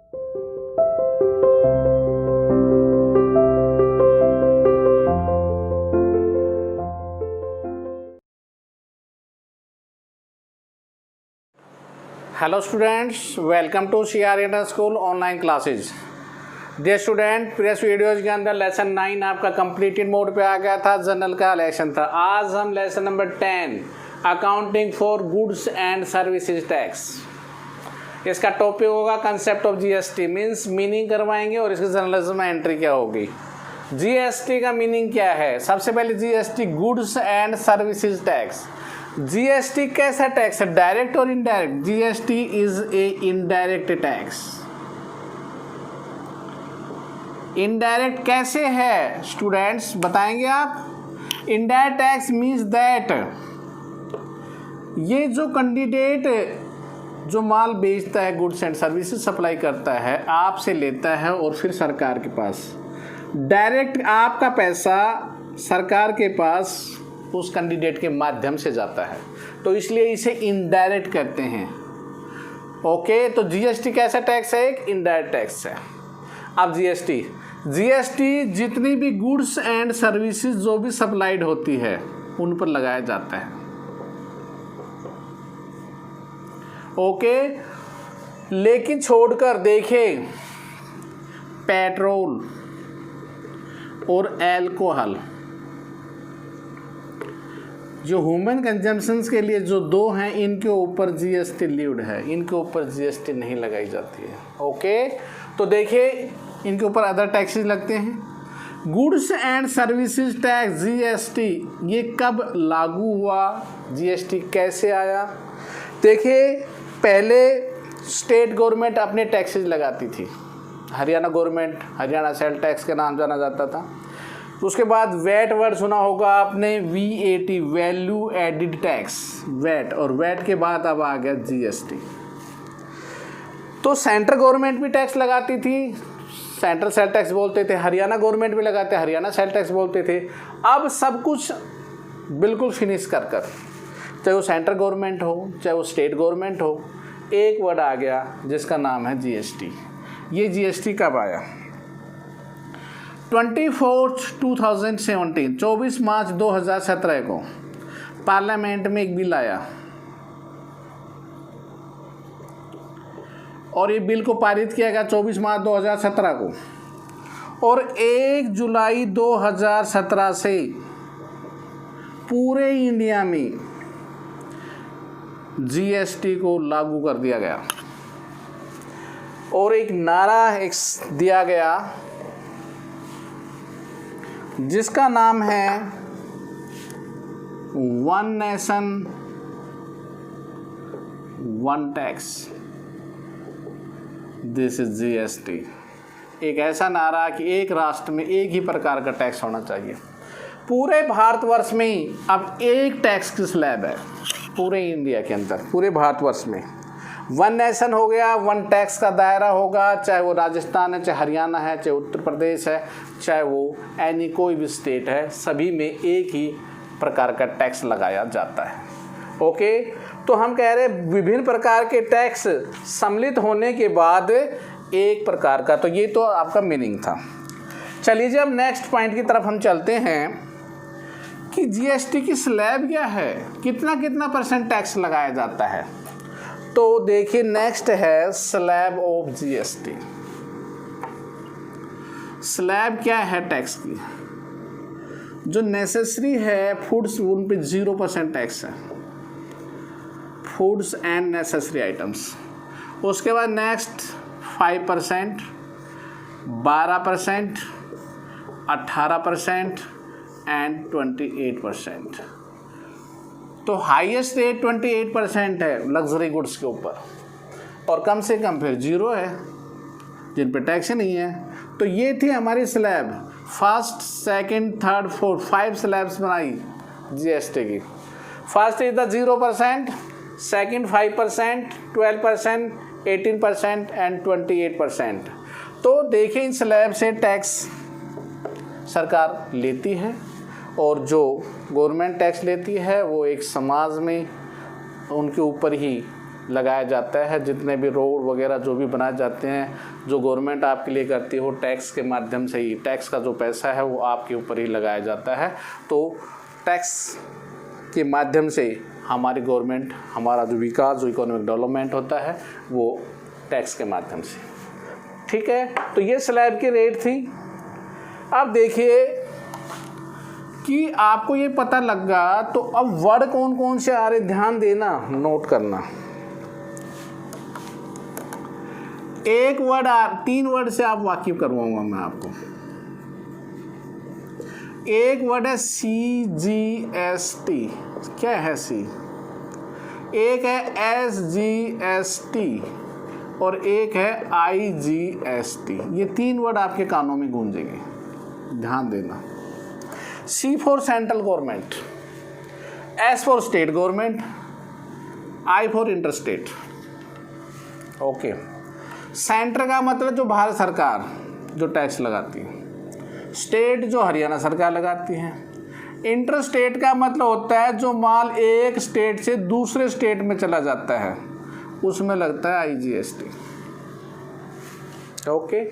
Hello students, welcome to CR inter school online classes. Dear student, previous videos के अंदर lesson 9 आपका completed mode पे आ गया था, जनरल का लेसन था। आज हम lesson number 10 accounting for goods and services tax, इसका टॉपिक होगा concept of GST, means meaning करवाएंगे और इसके जर्नलिज्म में एंट्री क्या होगी। GST का मीनिंग क्या है? सबसे पहले GST goods and services tax. GST कैसा टैक्स है, डायरेक्ट और indirect? GST is a indirect tax. Indirect कैसे है स्टूडेंट्स, बताएंगे आप? इनडायरेक्ट टैक्स मीन्स दैट ये जो कैंडिडेट जो माल बेचता है, गुड्स एंड सर्विसेज सप्लाई करता है, आपसे लेता है और फिर सरकार के पास डायरेक्ट आपका पैसा सरकार के पास उस कैंडिडेट के माध्यम से जाता है, तो इसलिए इसे इनडायरेक्ट कहते हैं। ओके, तो GST कैसा टैक्स है? एक इनडायरेक्ट टैक्स है। अब GST जितनी भी गुड्स एंड सर्विसेज जो भी सप्लाइड होती है उन पर लगाया जाता है। ओके, लेकिन छोड़कर देखें पेट्रोल और एल्कोहल, जो ह्यूमन कंजम्पशंस के लिए जो दो हैं, इनके ऊपर GST लीव्ड है, इनके ऊपर GST नहीं लगाई जाती है। ओके, तो देखिए इनके ऊपर अदर टैक्सेस लगते हैं। Goods and services tax GST ये कब लागू हुआ? GST कैसे आया? देखिए, पहले स्टेट गवर्नमेंट अपने टैक्सेस लगाती थी। Haryana government, Haryana sale tax के नाम जाना जाता था। उसके बाद वैट वर्ड सुना होगा आपने, VAT value added tax, VAT, और वैट के बाद अब आ गया GST। तो सेंट्रल गवर्नमेंट भी टैक्स लगाती थी, सेंट्रल सेल टैक्स बोलते थे, हरियाणा गवर्नमेंट भी लगाते, हरियाणा सेल टैक्स बोलते थे। अब सब कुछ बिल्कुल फिनिश कर चाहे वो सेंट्रल गवर्नमेंट हो चाहे वो स्टेट गवर्नमेंट हो, एक वर्ड आ गया जिसका नाम है GST। ये GST कब आया? 24 मार्च 2017 को पार्लियामेंट में एक बिल आया और ये बिल को पारित किया गया 24 मार्च 2017 को, और 1 जुलाई 2017 से पूरे इंडिया में GST को लागू कर दिया गया और एक नारा दिया गया जिसका नाम है one nation one tax, this is GST। एक ऐसा नारा कि एक राष्ट्र में एक ही प्रकार का टैक्स होना चाहिए। पूरे भारतवर्ष में अब एक टैक्स की स्लैब है, पूरे इंडिया के अंदर, पूरे भारतवर्ष में वन नेशन हो गया, वन टैक्स का दायरा होगा, चाहे वो राजस्थान है, चाहे हरियाणा है, चाहे उत्तर प्रदेश है, चाहे वो एनी कोई भी स्टेट है, सभी में एक ही प्रकार का टैक्स लगाया जाता है। ओके, तो हम कह रहे विभिन्न प्रकार के टैक्स सम्मिलित होने के बाद एक प्रकार का, तो ये तो आपका मीनिंग था। चलिए जी, अब नेक्स्ट पॉइंट की तरफ हम चलते हैं कि GST की स्लैब क्या है, कितना % टैक्स लगाया जाता है। तो देखिए, नेक्स्ट है स्लैब ऑफ GST। स्लैब क्या है टैक्स की? जो नेसेसरी है फूड्स, उन पे 0% टैक्स है, फूड्स एंड नेसेसरी आइटम्स। उसके बाद नेक्स्ट 5%, 12%, 18% एंड 28%। तो हाईएस्ट रेट 28% है लग्जरी गुड्स के ऊपर, और कम से कम फिर 0 है जिन पे टैक्स नहीं है। तो ये थी हमारी slab, first, second, third, fourth, 5 slabs बनाई GST की। First is the 0%, second 5%, 12%, 18% and 28%। तो देखिए, इन स्लैब से टैक्स सरकार लेती है, और जो गवर्नमेंट टैक्स लेती है वो एक समाज में उनके ऊपर ही लगाया जाता है। जितने भी रोड वगैरह जो भी बनाए जाते हैं, जो गवर्नमेंट आपके लिए करती है, वो टैक्स के माध्यम से ही, टैक्स का जो पैसा है वो आपके ऊपर ही लगाया जाता है। तो टैक्स के माध्यम से हमारी गवर्नमेंट, हमारा जो विकास, जो इकोनॉमिक डेवलपमेंट होता है वो टैक्स के माध्यम से। ठीक है, तो ये स्लैब की रेट थी। अब देखिए कि आपको ये पता लगा, तो अब वर्ड कौन कौन से आ रहे, ध्यान देना, नोट करना। एक वर्ड 3 वर्ड से आप वाकिफ करवाऊंगा मैं आपको। एक वर्ड है CGST, क्या है सी, एक है SGST और एक है IGST। ये 3 वर्ड आपके कानों में गूंजेंगे, ध्यान देना। C for central government, S for state government, I for interstate. Okay, centre का मतलब जो भारत सरकार जो टैक्स लगाती है, स्टेट जो हरियाणा सरकार लगाती है, इंटरस्टेट का मतलब होता है जो माल एक स्टेट से दूसरे स्टेट में चला जाता है, उसमें लगता है IGST। ओके,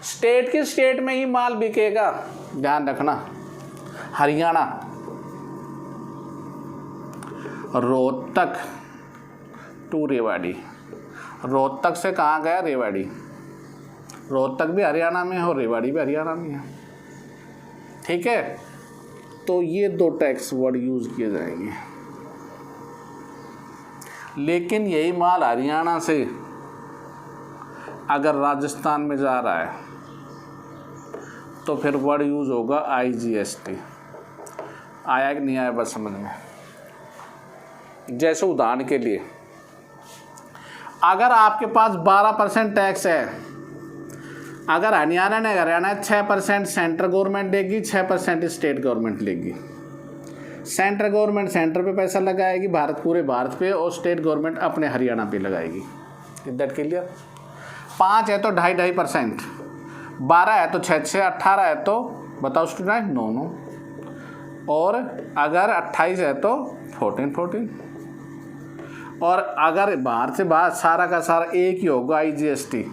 स्टेट की स्टेट में ही माल बिकेगा, ध्यान रखना। हरियाणा, रोहतक टू रेवाड़ी, रोहतक से कहाँ गया, रेवाड़ी। रोहतक भी हरियाणा में है और रेवाड़ी भी हरियाणा में है। ठीक है, तो ये 2 टैक्स वर्ड यूज किए जाएंगे। लेकिन यही माल हरियाणा से अगर राजस्थान में जा रहा है तो फिर वर्ड यूज होगा IGST। आया कि नहीं आया बस समझ में। जैसे उदाहरण के लिए, अगर आपके पास 12% टैक्स है, अगर हरियाणा 6% सेंट्रल गवर्नमेंट देगी, 6% स्टेट गवर्नमेंट लेगी। सेंट्रल गवर्नमेंट सेंटर पे पैसा लगाएगी, पूरे भारत पे, और स्टेट गवर्नमेंट अपने हरियाणा पे लगाएगी। Is that clear? 5 है तो 2.5%, 12 है तो 6, 18 है तो बताओ स्टूडेंट 9, और अगर 28 है तो 14। और अगर बाहर से बाहर सारा का सारा एक ही होगा IGST,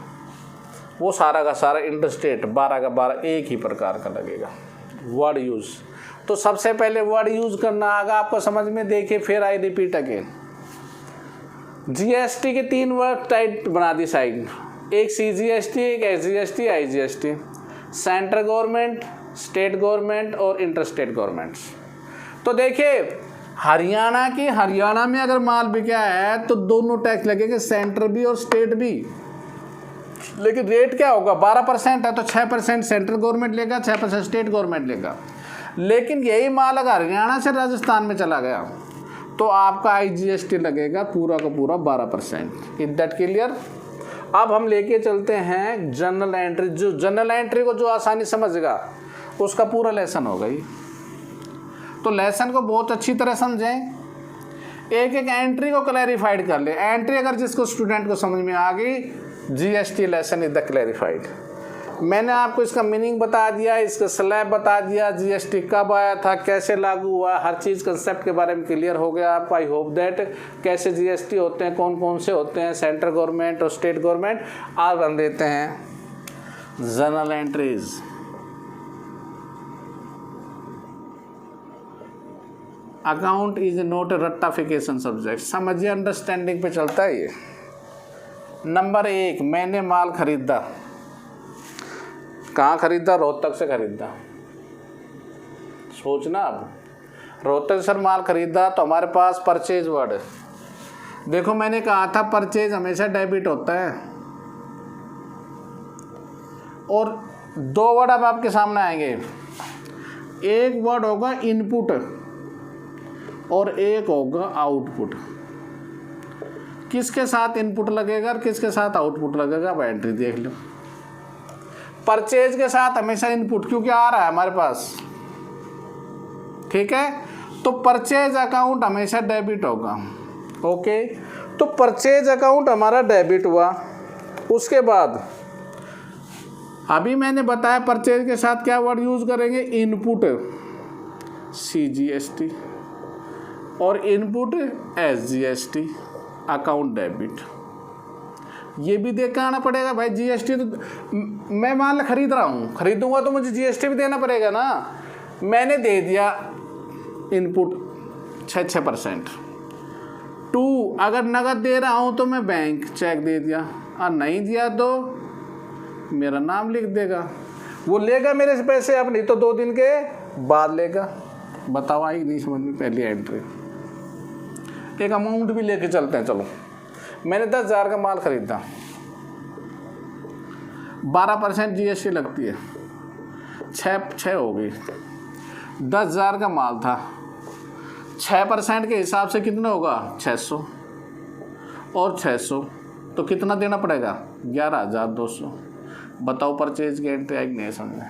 वो सारा का सारा इंटरस्टेट 12 का 12 एक ही प्रकार का लगेगा। वर्ड यूज, तो सबसे पहले वर्ड यूज करना आगा आपको समझ में। देखिए फिर आई रिपीट अगेन, GST के 3 वर्ड टाइप बना दी साइड, एक CGST, एक SGST, IGST। Central government, state government और इंटरस्टेट गवर्नमेंट्स। तो देखिए हरियाणा में अगर माल बिका है तो दोनों टैक्स लगेंगे, सेंटर भी और स्टेट भी। लेकिन रेट क्या होगा, 12% है तो 6% सेंट्रल गवर्नमेंट लेगा, 6% स्टेट गवर्नमेंट लेगा। लेकिन यही माल अगर हरियाणा से राजस्थान में चला गया तो आपका IGST लगेगा पूरा का पूरा 12%। Is that clear? अब हम लेके चलते हैं जनरल एंट्री। जो जनरल एंट्री को जो आसानी समझेगा उसका पूरा लेसन होगा ये। तो लेसन को बहुत अच्छी तरह समझें, एक एक एंट्री को क्लैरिफाइड कर ले। एंट्री अगर जिसको स्टूडेंट को समझ में आ गई, GST lesson is the clarified. मैंने आपको इसका मीनिंग बता दिया, इसका स्लैब बता दिया, GST कब आया था, कैसे लागू हुआ, हर चीज़ कंसेप्ट के बारे में क्लियर हो गया आपको। आई होप दैट कैसे GST होते हैं, कौन कौन से होते हैं, सेंट्रल गवर्नमेंट और स्टेट गवर्नमेंट। आज हम देते हैं general entries. Account is not a रट्टाफिकेशन सब्जेक्ट, समझिए अंडरस्टैंडिंग पे चलता है ये। नंबर 1, मैंने माल खरीदा। कहाँ खरीदा? रोहतक से खरीदा। सोचना अब, रोहतक से माल खरीदा तो हमारे पास परचेज वर्ड है। देखो मैंने कहा था परचेज हमेशा डेबिट होता है। और 2 वर्ड अब आपके सामने आएंगे, एक वर्ड होगा इनपुट और एक होगा आउटपुट। किसके साथ इनपुट लगेगा और किसके साथ आउटपुट लगेगा, अब एंट्री देख लो। परचेज के साथ हमेशा इनपुट, क्योंकि आ रहा है हमारे पास, ठीक है, तो परचेज अकाउंट हमेशा डेबिट होगा। ओके, तो परचेज अकाउंट हमारा डेबिट हुआ। उसके बाद अभी मैंने बताया परचेज के साथ क्या वर्ड यूज करेंगे, इनपुट CGST और इनपुट SGST। अकाउंट डेबिट, ये भी देख के आना पड़ेगा भाई। जीएसटी तो मैं मान खरीद रहा हूँ, खरीदूंगा तो मुझे जीएसटी भी देना पड़ेगा ना। मैंने दे दिया इनपुट 6%। 2, अगर नगद दे रहा हूँ तो मैं बैंक चेक दे दिया, और नहीं दिया तो मेरा नाम लिख देगा। वो लेगा मेरे से पैसे, अब नहीं तो 2 दिन के बाद लेगा। बताओ आई नहीं समझ में पहली एंट्री। एक अमाउंट भी लेके चलते हैं। चलो, मैंने 10,000 का माल खरीदा, 12% जीएसटी लगती है, 6 हो गई। 10,000 का माल था, 6% के हिसाब से कितना होगा? 600 और 600 तो कितना देना पड़ेगा? 11,200। बताओ परचेज की एंट्री आई नहीं समझ।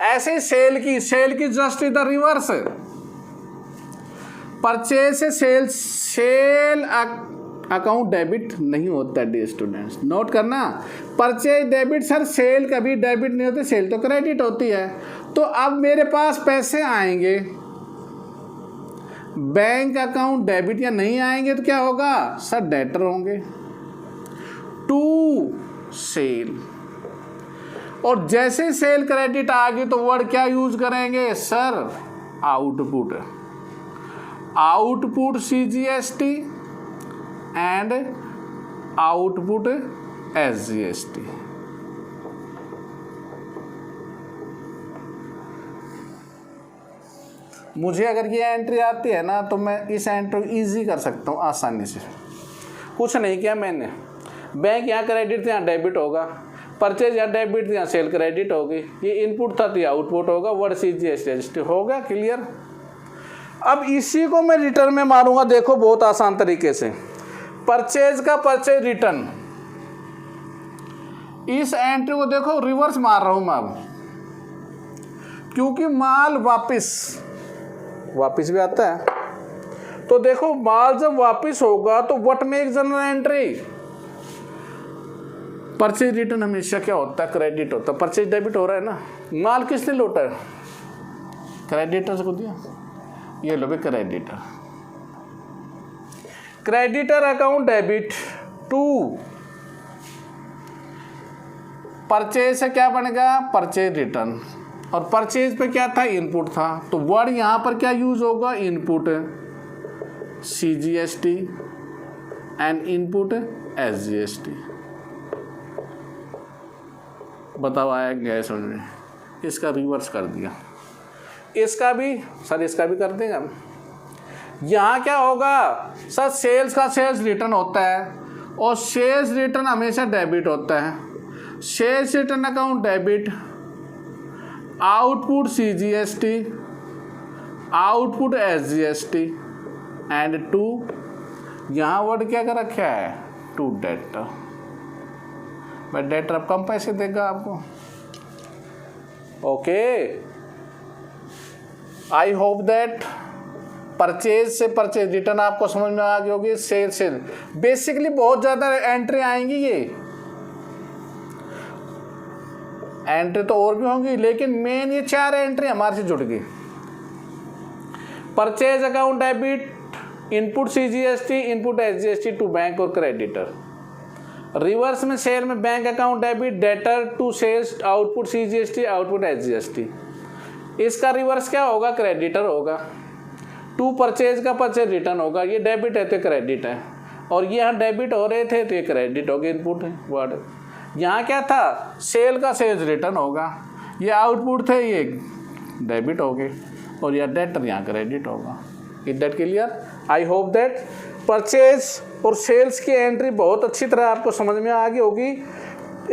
ऐसे सेल की जस्ट इधर रिवर्स। परचेज से सेल अकाउंट डेबिट नहीं होता है स्टूडेंट्स, नोट करना। परचेज डेबिट सर, सेल कभी डेबिट नहीं होती, सेल तो क्रेडिट होती है। तो अब मेरे पास पैसे आएंगे, बैंक अकाउंट डेबिट या नहीं आएंगे तो क्या होगा सर? डेटर होंगे टू सेल। और जैसे सेल क्रेडिट आ गई तो वर्ड क्या यूज करेंगे sir? Output. Output CGST and output SGST. मुझे अगर ये एंट्री आती है ना तो मैं इस एंट्री को ईजी कर सकता हूँ आसानी से। कुछ नहीं किया मैंने, बैंक यहाँ क्रेडिट था यहाँ डेबिट होगा, परचेज यहाँ डेबिट थी यहाँ सेल क्रेडिट होगी, ये इनपुट था तो ये आउटपुट होगा, वर्ड सीजीएसटी हो गया क्लियर। अब इसी को मैं रिटर्न में मारूंगा, देखो बहुत आसान तरीके से। परचेज का परचेज रिटर्न, इस एंट्री को देखो रिवर्स मार रहा हूं मैं अब, क्योंकि माल वापिस भी आता है। तो देखो माल जब वापिस होगा तो what make general entry? Purchase return हमेशा क्या होता है? क्रेडिट होता है। परचेज डेबिट हो रहा है ना, माल किसने लौटा है? क्रेडिटर को दिया, ये लो भी creditor. Creditor account debit to purchase से क्या बनेगा? Purchase return. और परचेज पे क्या था? इनपुट था, तो वर्ड यहां पर क्या यूज होगा? Input CGST and input SGST. बताओ आया गया समझ में? इसका रिवर्स कर दिया, इसका भी सर, इसका भी कर देंगे हम। यहाँ क्या होगा सर? सेल्स का सेल्स रिटर्न होता है और सेल्स रिटर्न हमेशा डेबिट होता है। Sales return account debit, output CGST, output SGST and to, यहाँ वर्ड क्या कर रखा है? To debtor. भाई डेटर अब कम पैसे देगा आपको। Okay, I hope that purchase से परचेज रिटर्न आपको समझ में आ गई होगी। सेल बेसिकली बहुत ज़्यादा एंट्री आएंगी, ये एंट्री तो और भी होंगी, लेकिन मेन ये 4 एंट्री हमारे से जुड़ गई। Purchase account debit, input CGST, input SGST to bank और क्रेडिटर। रिवर्स में सेल में bank account debit, debtor to sales, output CGST, output SGST. इसका रिवर्स क्या होगा? क्रेडिटर होगा। टू परचेज का परचेज रिटर्न होगा, ये डेबिट है तो क्रेडिट है, और ये यहाँ डेबिट हो रहे थे तो ये क्रेडिट हो गए, इनपुट है वर्ड। यहाँ क्या था? सेल का सेल्स रिटर्न होगा, ये आउटपुट थे, ये डेबिट हो गए, और यह डेटर यहाँ क्रेडिट होगा। Is that clear? I hope that purchase और सेल्स की एंट्री बहुत अच्छी तरह आपको समझ में आ गई होगी।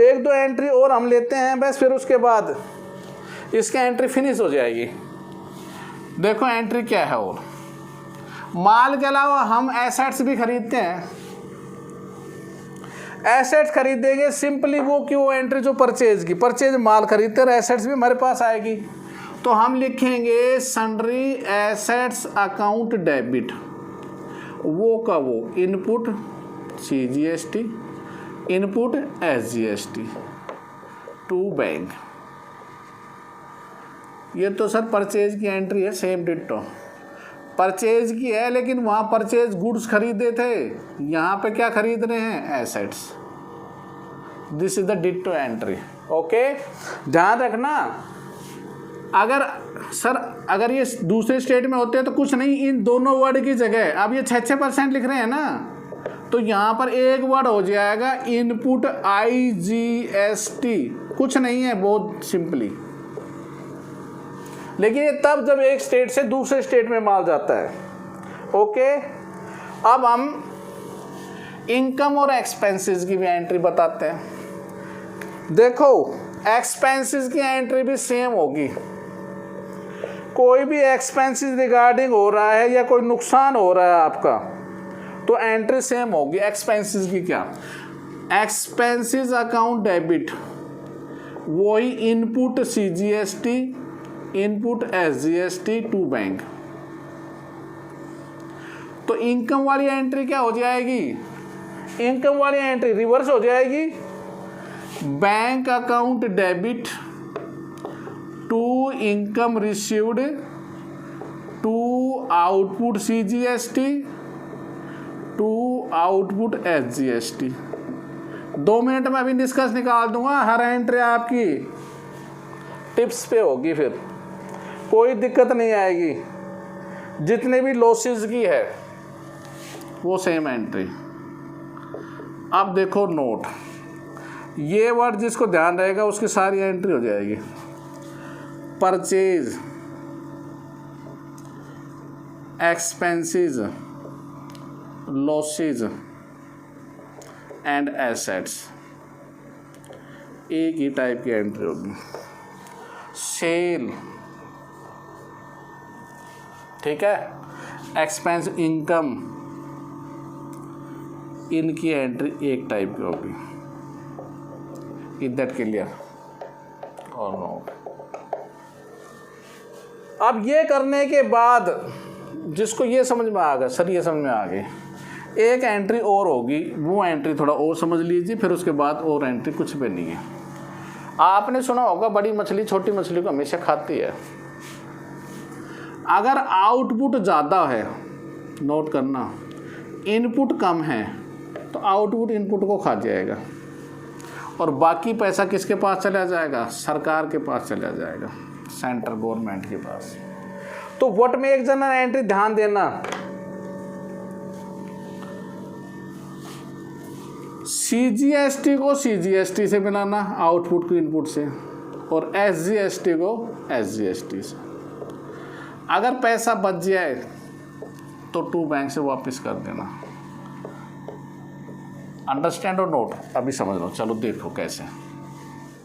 1-2 एंट्री और हम लेते हैं बस, फिर उसके बाद इसकी एंट्री फिनिश हो जाएगी। देखो एंट्री क्या है, और माल के अलावा हम एसेट्स भी खरीदते हैं। एसेट्स खरीदेंगे सिंपली वो क्यों एंट्री जो परचेज की, परचेज माल खरीदते हैं, एसेट्स भी हमारे पास आएगी। तो हम लिखेंगे सन्ड्री एसेट्स अकाउंट डेबिट, वो का वो input CGST, input SGST to bank. ये तो सर परचेज की एंट्री है, सेम डिट्टो। परचेज की है, लेकिन वहाँ परचेज गुड्स खरीदे थे, यहाँ पे क्या खरीद रहे हैं, assets. This is the ditto entry. Okay, ध्यान रखना, अगर सर अगर ये दूसरे स्टेट में होते हैं तो कुछ नहीं, इन दोनों वर्ड की जगह अब ये 6% लिख रहे हैं ना, तो यहाँ पर एक वर्ड हो जाएगा इनपुट IGST, कुछ नहीं है, बहुत सिंपली। लेकिन ये तब जब एक स्टेट से दूसरे स्टेट में माल जाता है। ओके, अब हम इनकम और एक्सपेंसेस की भी एंट्री बताते हैं। देखो, एक्सपेंसेस की एंट्री भी सेम होगी। कोई भी एक्सपेंसेस रिगार्डिंग हो रहा है या कोई नुकसान हो रहा है आपका, तो एंट्री सेम होगी। एक्सपेंसेस की क्या, एक्सपेंसेस अकाउंट डेबिट, वही input CGST, input SGST to bank. तो इनकम वाली एंट्री क्या हो जाएगी, इनकम वाली एंट्री रिवर्स हो जाएगी, bank account debit to income received to output CGST to output SGST। 2 minute में अभी डिस्कस निकाल दूंगा, हर एंट्री आपकी टिप्स पे होगी, फिर कोई दिक्कत नहीं आएगी। जितने भी लॉसेस की है वो सेम एंट्री। अब देखो नोट, ये वर्ड जिसको ध्यान रहेगा उसकी सारी एंट्री हो जाएगी। Purchase, expenses, losses and assets, एक ही टाइप की एंट्री होगी। सेल, ठीक है, एक्सपेंस, इनकम, इनकी एंट्री एक टाइप की होगी। इज दैट क्लियर और नॉट? अब ये करने के बाद जिसको ये समझ में आ गया, सर ये समझ में आ गई, एक एंट्री और होगी, वो एंट्री थोड़ा और समझ लीजिए, फिर उसके बाद और एंट्री कुछ भी नहीं है। आपने सुना होगा बड़ी मछली छोटी मछली को हमेशा खाती है। अगर आउटपुट ज़्यादा है, नोट करना, इनपुट कम है, तो आउटपुट इनपुट को खा जाएगा और बाकी पैसा किसके पास चला जाएगा, सरकार के पास चला जाएगा, सेंट्रल गवर्नमेंट के पास। तो व्हाट मेक जनरल एंट्री, ध्यान देना, CGST को CGST से मिलाना, आउटपुट को इनपुट से, और SGST को SGST से। अगर पैसा बच जाए तो टू बैंक से वापस कर देना। अंडरस्टैंड और नोट? अभी समझ लो, चलो देखो कैसे।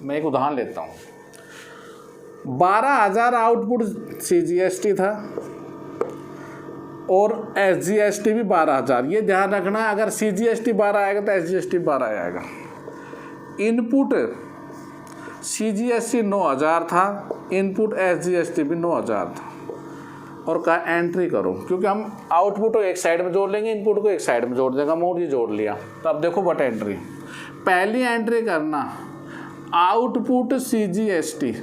मैं एक उदाहरण लेता हूँ। 12,000 आउटपुट CGST था और SGST भी 12,000। ये ध्यान रखना, अगर CGST 12 आएगा तो SGST 12 आएगा। इनपुट CGST 9,000 था, इनपुट SGST भी 9,000 था। और का एंट्री करो, क्योंकि हम आउटपुट को एक साइड में जोड़ लेंगे, इनपुट को एक साइड में जोड़ देगा, मोड ये जोड़ लिया। तो अब देखो व्हाट एंट्री, पहली एंट्री करना output CGST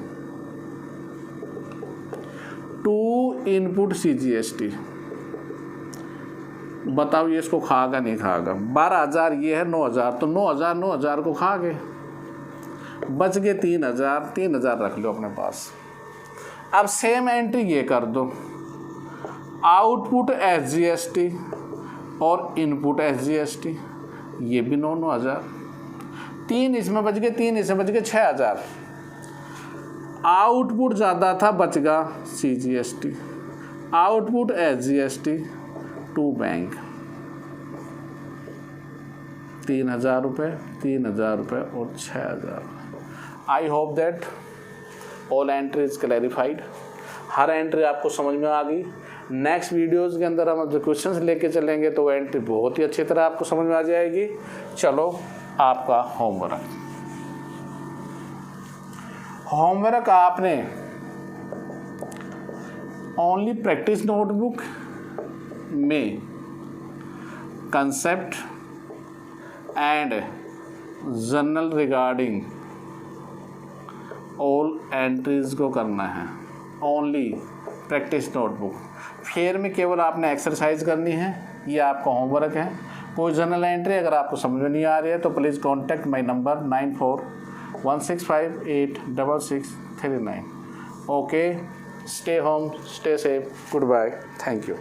to input CGST। बताओ ये इसको खाएगा नहीं खाएगा? 12,000 ये है, 9,000, तो 9,000 को खा गए, बच गए 3,000, 3,000 रख लो अपने पास। अब सेम एंट्री ये कर दो, आउटपुट SGST और इनपुट SGST, ये भी 9,000, 3 इसमें बच गए, 3 इसमें बच गए, 6,000। आउटपुट ज़्यादा था, बच गया CGST, output SGST to bank, 3,000 रुपये, 3,000 रुपये और 6,000। I hope that all entry is clarified. हर एंट्री आपको समझ में आ गई। नेक्स्ट वीडियोज़ के अंदर हम जो क्वेश्चंस लेके चलेंगे तो वो एंट्री बहुत ही अच्छी तरह आपको समझ में आ जाएगी। चलो आपका होमवर्क आपने ओनली प्रैक्टिस नोटबुक में concept and journal regarding all entries को करना है, ओनली प्रैक्टिस नोटबुक। फेयर में केवल आपने एक्सरसाइज करनी है, ये आपका होमवर्क है। कोई जर्नल एंट्री अगर आपको समझ में नहीं आ रही है तो please contact my number 9416586639। Okay, stay home, stay safe, good bye, thank you.